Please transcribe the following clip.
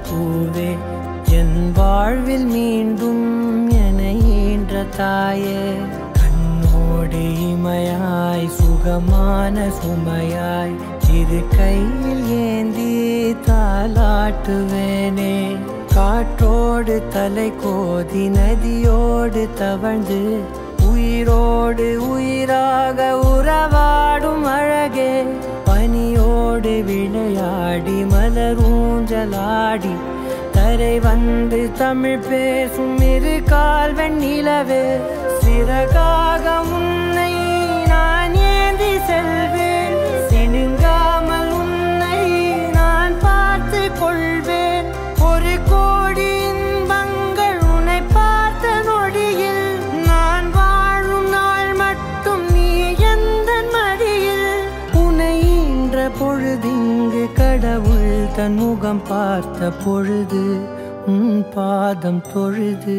பூவே என் வாழ்வில் மீண்டும் என ஈன்ற தாயே கண்ணோடு இமையாய் சுகமான சுமையாய் இரு கையில் ஏந்தி தாலாட்டுவேனே காற்றோடு தலை கோதி நதியோடு தவழ்ந்து உயிரோடு உயிராக உறவாடும் அழகே பனியோடு விளையாடி மலரூஞ்சலாடி தரை வந்து தமிழ் பேசும் இரு கால் வெண்ணிலவே சிறகாக உன்னை நான் ஏந்தி செல்வேன் சினுங்காமல் உன்னை நான் பார்த்து கொள்வேன் ஒரு கோடி இன்பங்கள் உன்னை பார்த்த நொடியில் நான் வாழும் நாள் மட்டும் நீ எந்த மடியில் உன்னை ஈன்ற பொழுதிங்கு கடவுள் தன் முகம் பார்த்த பொழுது உன் பாதம் தொழுது